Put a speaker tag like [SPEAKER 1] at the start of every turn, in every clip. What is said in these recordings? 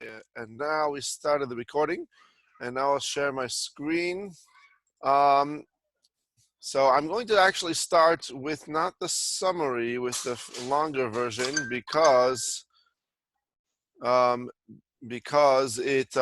[SPEAKER 1] And now we started the recording, and now I'll share my screen. Um, so I'm going to actually start with not the summary, with the longer version, um, because it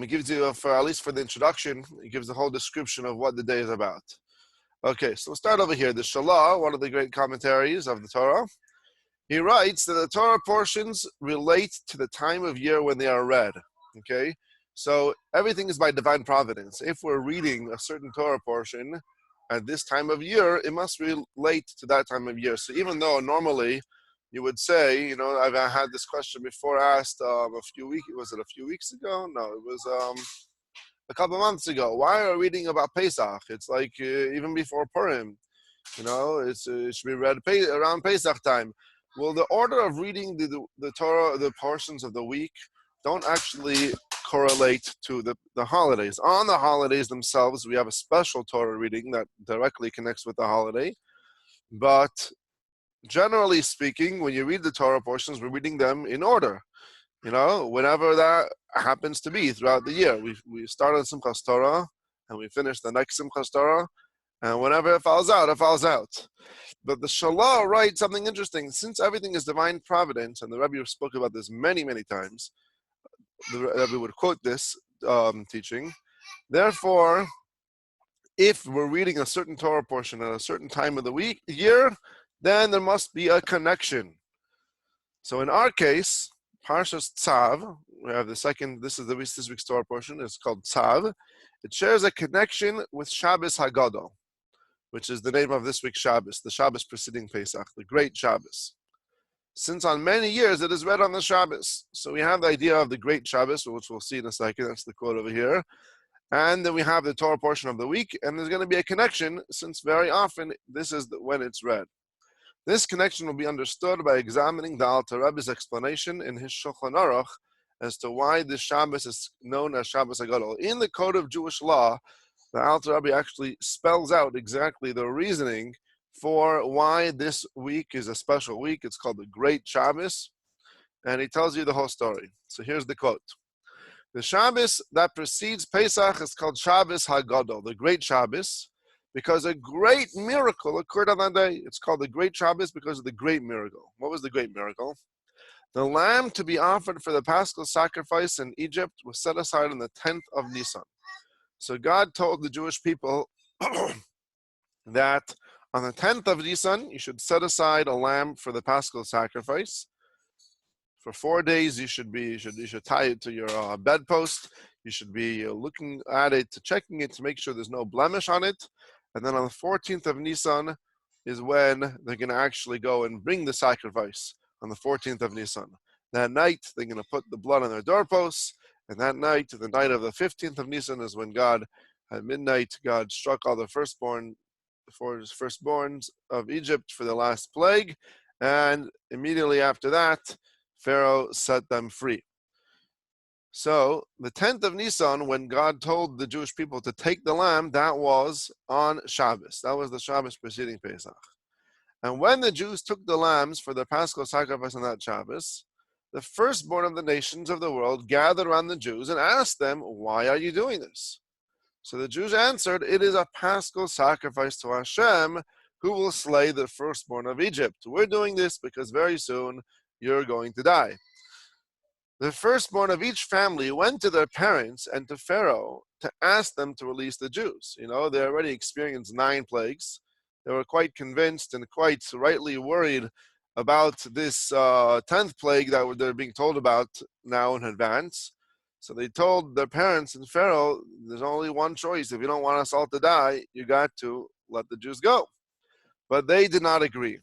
[SPEAKER 1] gives you, for at least for the introduction, it gives the whole description of what the day is about. Okay, so we'll start over here. The Shalah, one of the great commentaries of the Torah, he writes that the Torah portions relate to the time of year when they are read. Okay, so everything is by divine providence. If we're reading a certain Torah portion at this time of year, it must relate to that time of year. So even though normally you would say, I've had this question before asked a few weeks. Was it a few weeks ago? No, it was a couple of months ago. Why are we reading about Pesach? It's like even before Purim. It should be read around Pesach time. Well, the order of reading the Torah, the portions of the week, don't actually correlate to the holidays. On the holidays themselves, we have a special Torah reading that directly connects with the holiday. But generally speaking, when you read the Torah portions, we're reading them in order. Whenever that happens to be throughout the year. We start on Simchas Torah, and we finish the next Simchas Torah, and whenever it falls out, it falls out. But the Shalah writes something interesting. Since everything is divine providence, and the Rebbe spoke about this many, many times, the Rebbe would quote this teaching. Therefore, if we're reading a certain Torah portion at a certain time of the year, then there must be a connection. So in our case, Parshas Tzav, we have the second, this week's Torah portion, it's called Tzav. It shares a connection with Shabbos Hagadol, which is the name of this week's Shabbos, the Shabbos preceding Pesach, the great Shabbos. Since on many years it is read on the Shabbos. So we have the idea of the great Shabbos, which we'll see in a second, that's the quote over here. And then we have the Torah portion of the week, and there's going to be a connection, since very often this is when it's read. This connection will be understood by examining the Alter Rebbe's explanation in his Shulchan Aruch as to why this Shabbos is known as Shabbos Hagadol. In the Code of Jewish Law, the Alter Rebbe actually spells out exactly the reasoning for why this week is a special week. It's called the Great Shabbos, and he tells you the whole story. So here's the quote. The Shabbos that precedes Pesach is called Shabbos Hagadol, the Great Shabbos, because a great miracle occurred on that day. It's called the Great Shabbos because of the great miracle. What was the great miracle? The lamb to be offered for the Paschal sacrifice in Egypt was set aside on the 10th of Nisan. So God told the Jewish people that on the 10th of Nisan, you should set aside a lamb for the Paschal sacrifice. For 4 days, you should tie it to your bedpost. You should be looking at it, checking it to make sure there's no blemish on it. And then on the 14th of Nisan is when they're going to actually go and bring the sacrifice on the 14th of Nisan. That night, they're going to put the blood on their doorposts. And that night, the night of the 15th of Nisan, is when God, at midnight, God struck all the firstborns of Egypt for the last plague. And immediately after that, Pharaoh set them free. So the 10th of Nisan, when God told the Jewish people to take the lamb, that was on Shabbos. That was the Shabbos preceding Pesach. And when the Jews took the lambs for the Paschal sacrifice on that Shabbos, the firstborn of the nations of the world gathered around the Jews and asked them, why are you doing this? So the Jews answered, it is a Paschal sacrifice to Hashem, who will slay the firstborn of Egypt. We're doing this because very soon you're going to die. The firstborn of each family went to their parents and to Pharaoh to ask them to release the Jews. They already experienced 9 plagues. They were quite convinced and quite rightly worried about this 10th plague that they're being told about now in advance. So they told their parents and Pharaoh, there's only one choice. If you don't want us all to die, you got to let the Jews go. But they did not agree.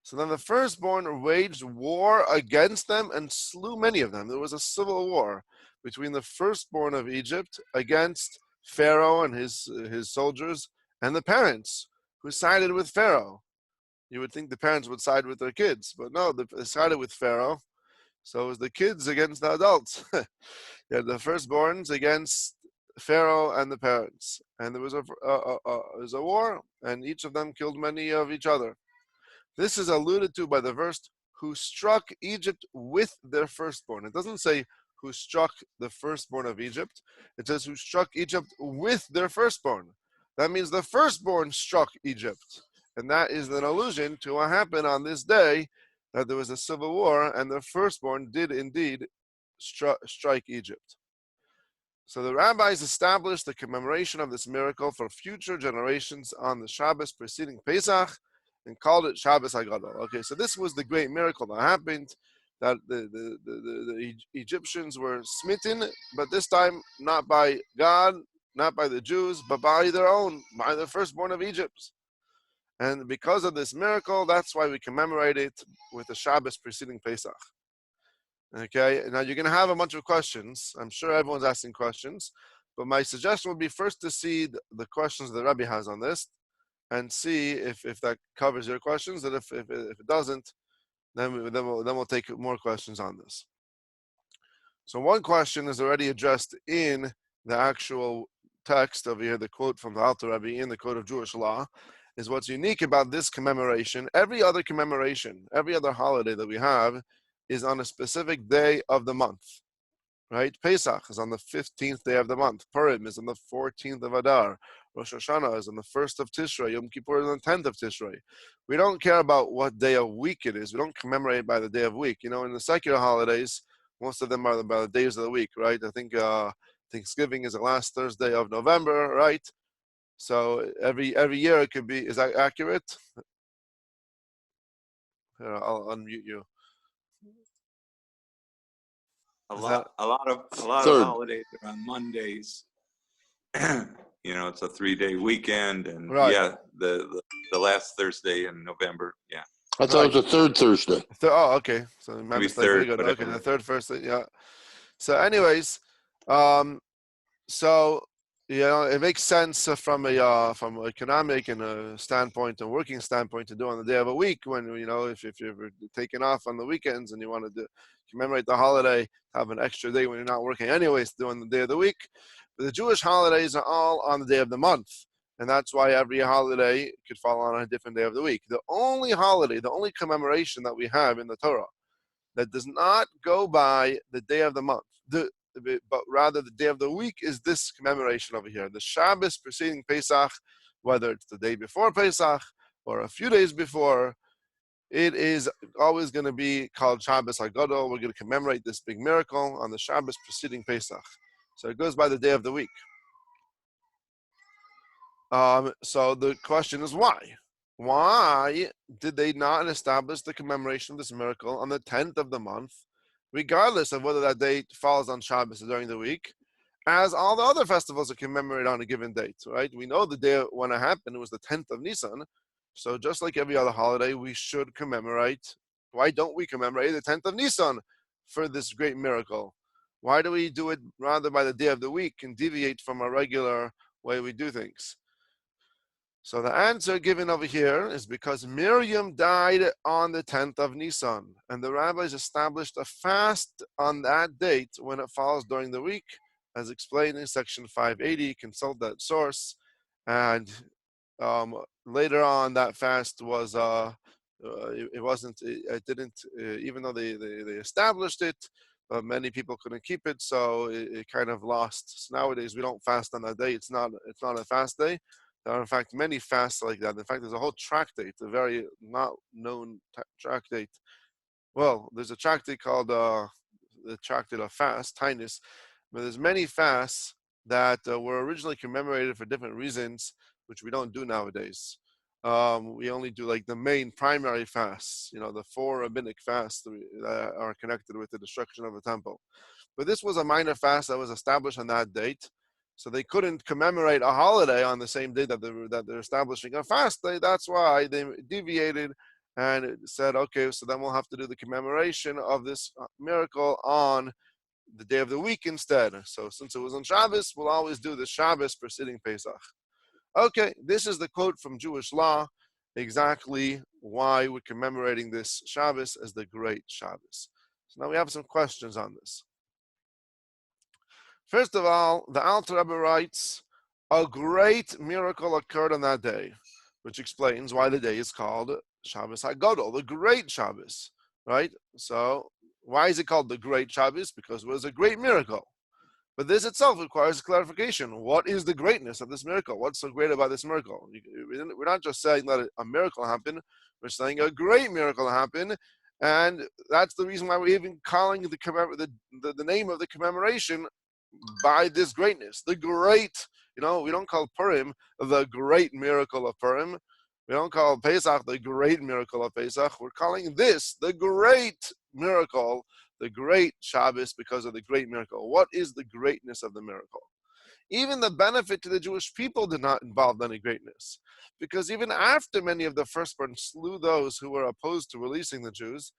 [SPEAKER 1] So then the firstborn waged war against them and slew many of them. There was a civil war between the firstborn of Egypt against Pharaoh and his soldiers and the parents who sided with Pharaoh. You would think the parents would side with their kids, but no, they sided with Pharaoh. So it was the kids against the adults. You had the firstborns against Pharaoh and the parents. And there was a war, and each of them killed many of each other. This is alluded to by the verse, who struck Egypt with their firstborn. It doesn't say who struck the firstborn of Egypt. It says who struck Egypt with their firstborn. That means the firstborn struck Egypt. And that is an allusion to what happened on this day, that there was a civil war, and the firstborn did indeed strike Egypt. So the rabbis established the commemoration of this miracle for future generations on the Shabbos preceding Pesach and called it Shabbos Hagadol. Okay, so this was the great miracle that happened, that the Egyptians were smitten, but this time not by God, not by the Jews, but by the firstborn of Egypt. And because of this miracle, that's why we commemorate it with the Shabbos preceding Pesach. Okay, now you're going to have a bunch of questions. I'm sure everyone's asking questions, but my suggestion would be first to see the questions the Rebbe has on this and see if that covers your questions. And if it doesn't, then we'll take more questions on this. So one question is already addressed in the actual text over here, the quote from the Alter Rebbe in the Code of Jewish Law, is what's unique about this commemoration. Every other commemoration, every other holiday that we have is on a specific day of the month, right? Pesach is on the 15th day of the month. Purim is on the 14th of Adar. Rosh Hashanah is on the 1st of Tishrei. Yom Kippur is on the 10th of Tishrei. We don't care about what day of week it is. We don't commemorate by the day of week. You know, in the secular holidays, most of them are by the days of the week, right? I think Thanksgiving is the last Thursday of November, right? So every year it could be. Is that accurate? Here, I'll unmute you.
[SPEAKER 2] A lot of holidays are on Mondays. You know, it's a 3-day weekend, and
[SPEAKER 1] right.
[SPEAKER 2] Yeah, the last Thursday in November. Yeah,
[SPEAKER 3] I thought it was the third Thursday.
[SPEAKER 1] Oh, okay. So my
[SPEAKER 2] maybe
[SPEAKER 1] mistake. Very good. Okay, the third first. Yeah. So, anyways, so you know, it makes sense from economic and a standpoint and working standpoint to do on the day of a week when, you know, if you're taking off on the weekends and you want to commemorate the holiday, have an extra day when you're not working anyways, do on the day of the week. But the Jewish holidays are all on the day of the month, and that's why every holiday could fall on a different day of the week. The only holiday, the only commemoration that we have in the Torah that does not go by the day of the month, but rather the day of the week, is this commemoration over here. The Shabbos preceding Pesach, whether it's the day before Pesach or a few days before, it is always going to be called Shabbos Hagadol. We're going to commemorate this big miracle on the Shabbos preceding Pesach. So it goes by the day of the week. So the question is why? Why did they not establish the commemoration of this miracle on the 10th of the month, regardless of whether that date falls on Shabbos or during the week, as all the other festivals are commemorated on a given date, right? We know the day when it happened, it was the 10th of Nisan. So just like every other holiday, we should commemorate. Why don't we commemorate the 10th of Nisan for this great miracle? Why do we do it rather by the day of the week and deviate from our regular way we do things? So the answer given over here is because Miriam died on the 10th of Nisan, and the rabbis established a fast on that date when it falls during the week, as explained in section 580. Consult that source. And later on, that fast was it didn't, even though they established it, many people couldn't keep it, so it kind of lost. So nowadays, we don't fast on that day. It's not a fast day. There are, in fact, many fasts like that. In fact, there's a whole tractate, a very not known tractate. Well, there's a tractate called the Tractate of Fast, Tainus, but there's many fasts that were originally commemorated for different reasons, which we don't do nowadays. We only do like the main primary fasts, you know, the 4 rabbinic fasts that are connected with the destruction of the temple. But this was a minor fast that was established on that date. So they couldn't commemorate a holiday on the same day that they're establishing a fast day. That's why they deviated and said, okay, so then we'll have to do the commemoration of this miracle on the day of the week instead. So since it was on Shabbos, we'll always do the Shabbos preceding Pesach. Okay, this is the quote from Jewish law, exactly why we're commemorating this Shabbos as the great Shabbos. So now we have some questions on this. First of all, the Alter Rebbe writes, a great miracle occurred on that day, which explains why the day is called Shabbos Hagadol, the great Shabbos, right? So Why is it called the Great Shabbos? Because it was a great miracle. But this itself requires clarification. What is the greatness of this miracle? What's so great about this miracle? We're not just saying that a miracle happened. We're saying a great miracle happened. And that's the reason why we're even calling the name of the commemoration by this greatness. The great, we don't call Purim the great miracle of Purim. We don't call Pesach the great miracle of Pesach. We're calling this the great miracle, the great Shabbos, because of the great miracle. What is the greatness of the miracle? Even the benefit to the Jewish people did not involve any greatness, because even after many of the firstborn slew those who were opposed to releasing the Jews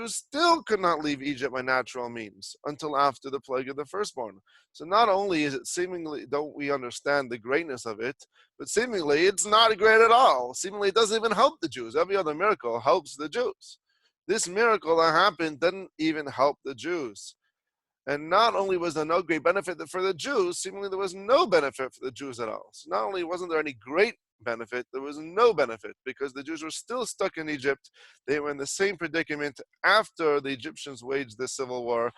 [SPEAKER 1] still could not leave Egypt by natural means until after the plague of the firstborn. So not only is it seemingly, don't we understand the greatness of it, but seemingly it's not great at all. Seemingly it doesn't even help the Jews. Every other miracle helps the Jews. This miracle that happened didn't even help the Jews. And not only was there no great benefit for the Jews, seemingly there was no benefit for the Jews at all. So not only wasn't there any great benefit, there was no benefit, because the Jews were still stuck in Egypt. They were in the same predicament after the Egyptians waged the civil war,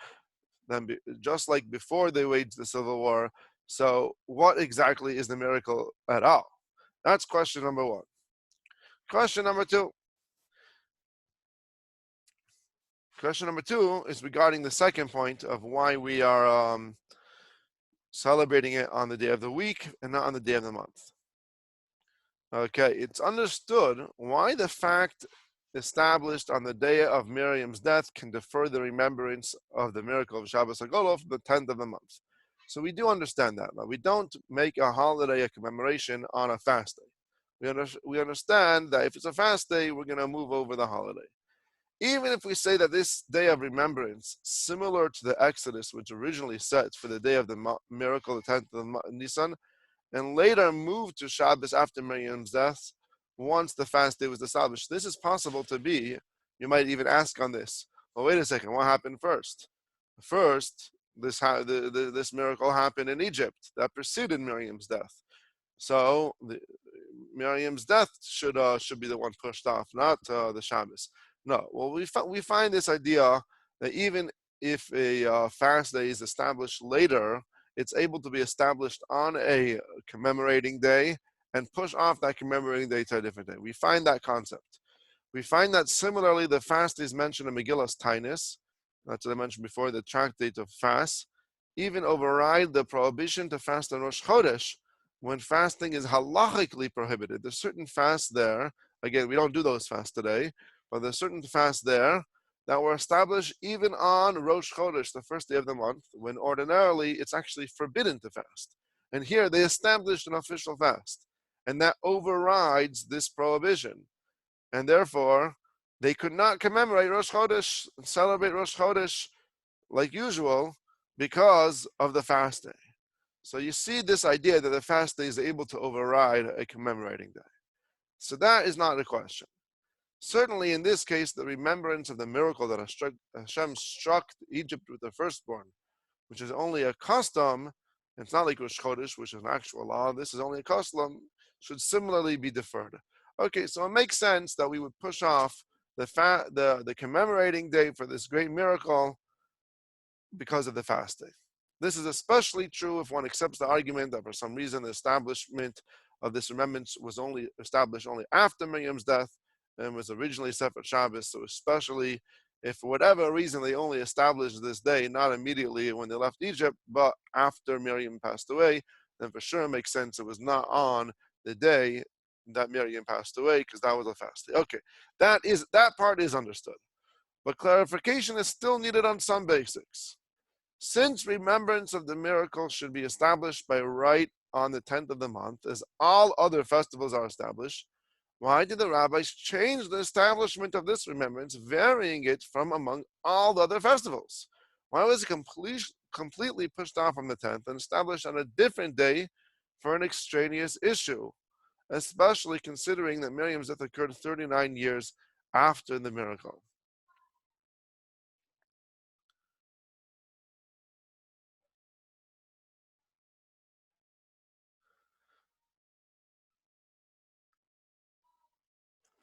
[SPEAKER 1] just like before they waged the civil war. So what exactly is the miracle at all? That's question number one. Question number two. Question number two is regarding the second point of why we are celebrating it on the day of the week and not on the day of the month. Okay, it's understood why the fact established on the day of Miriam's death can defer the remembrance of the miracle of Shabbos Hagadol from the 10th of the month. So we do understand that. Now, we don't make a holiday, a commemoration on a fast day. We understand that if it's a fast day, we're going to move over the holiday. Even if we say that this day of remembrance, similar to the Exodus, which originally set for the day of the miracle, the 10th of Nisan, and later moved to Shabbos after Miriam's death, once the fast day was established. This is possible to be. You might even ask on this. Well, wait a second. What happened first? First, this miracle happened in Egypt that preceded Miriam's death. So Miriam's death should be the one pushed off, not the Shabbos. No. Well, we find this idea that even if a fast day is established later, it's able to be established on a commemorating day and push off that commemorating day to a different day. We find that concept. We find that similarly, the fast is mentioned in Megillah's Tainus. That's what I mentioned before, the tractate of fast. Even override the prohibition to fast on Rosh Chodesh when fasting is halachically prohibited. There's certain fasts there. Again, we don't do those fasts today, but there's certain fasts there that were established even on Rosh Chodesh, the first day of the month, when ordinarily it's actually forbidden to fast. And here they established an official fast, and that overrides this prohibition. And therefore, they could not commemorate Rosh Chodesh and celebrate Rosh Chodesh like usual because of the fast day. So you see this idea that the fast day is able to override a commemorating day. So that is not the question. Certainly, in this case, the remembrance of the miracle that Hashem struck Egypt with the firstborn, which is only a custom, it's not like Rosh Chodesh, which is an actual law, this is only a custom, should similarly be deferred. Okay, so it makes sense that we would push off the commemorating day for this great miracle because of the fast day. This is especially true if one accepts the argument that for some reason the establishment of this remembrance was only established only after Miriam's death and was originally set for Shabbos. So especially if for whatever reason they only established this day, not immediately when they left Egypt, but after Miriam passed away, then for sure it makes sense it was not on the day that Miriam passed away, because that was a fast day. Okay, that part is understood. But clarification is still needed on some basics. Since remembrance of the miracle should be established by right on the 10th of the month, as all other festivals are established, why did the rabbis change the establishment of this remembrance, varying it from among all the other festivals? Why was it completely pushed off from the 10th and established on a different day for an extraneous issue, especially considering that Miriam's death occurred 39 years after the miracle?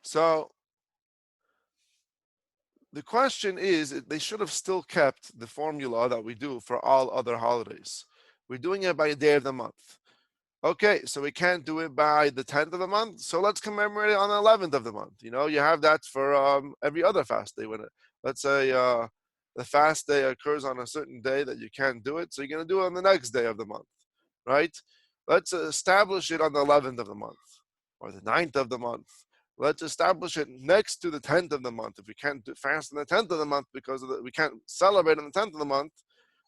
[SPEAKER 1] So the question is, they should have still kept the formula that we do for all other holidays. We're doing it by a day of the month. Okay, so we can't do it by the 10th of the month, so let's commemorate it on the 11th of the month. You have that for every other fast day. Let's say the fast day occurs on a certain day that you can't do it, so you're going to do it on the next day of the month, right? Let's establish it on the 11th of the month or the 9th of the month. Let's establish it next to the 10th of the month. If we can't fast on the 10th of the month because we can't celebrate on the 10th of the month,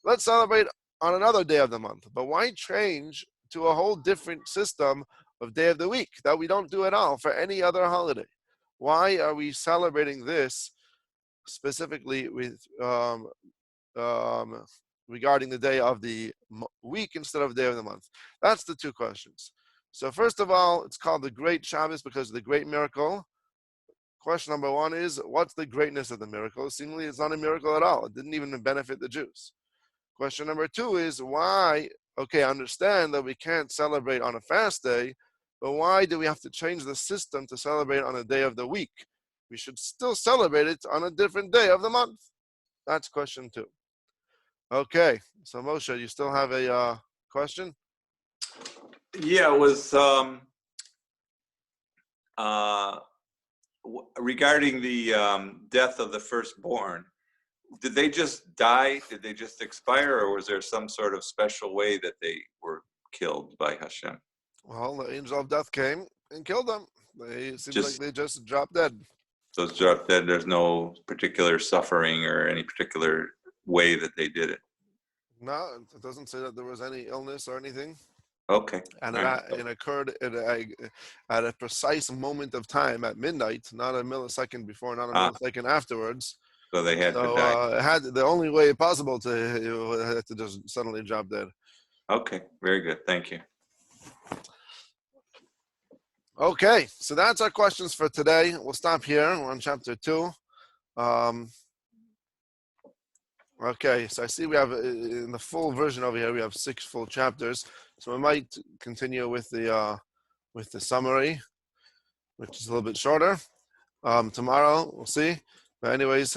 [SPEAKER 1] let's celebrate on another day of the month. But why change to a whole different system of day of the week that we don't do at all for any other holiday? Why are we celebrating this specifically with regarding the day of the week instead of the day of the month? That's the two questions. So first of all, it's called the Great Shabbos because of the great miracle. Question number one is, what's the greatness of the miracle? Seemingly, it's not a miracle at all. It didn't even benefit the Jews. Question number two is, why? Okay, I understand that we can't celebrate on a fast day, but why do we have to change the system to celebrate on a day of the week? We should still celebrate it on a different day of the month. That's question two. Okay, so Moshe, you still have a question?
[SPEAKER 2] Yeah, it was regarding the death of the firstborn. Did they just die? Did they just expire, or was there some sort of special way that they were killed by Hashem?
[SPEAKER 1] Well, the angel of death came and killed them. It seems like they just dropped dead.
[SPEAKER 2] So it's dropped dead. There's no particular suffering or any particular way that they did it.
[SPEAKER 1] No, it doesn't say that there was any illness or anything.
[SPEAKER 2] Okay.
[SPEAKER 1] And it occurred at a precise moment of time at midnight, not a millisecond before, not a millisecond afterwards.
[SPEAKER 2] So they had to die.
[SPEAKER 1] It had the only way possible to just suddenly drop dead.
[SPEAKER 2] Okay, very good. Thank you.
[SPEAKER 1] Okay, so that's our questions for today. We'll stop here. We're on chapter 2. Okay, so I see we have, in the full version over here, we have 6 full chapters. So we might continue with the summary, which is a little bit shorter. Tomorrow, we'll see. But anyways,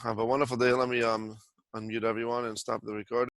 [SPEAKER 1] have a wonderful day. Let me unmute everyone and stop the recording.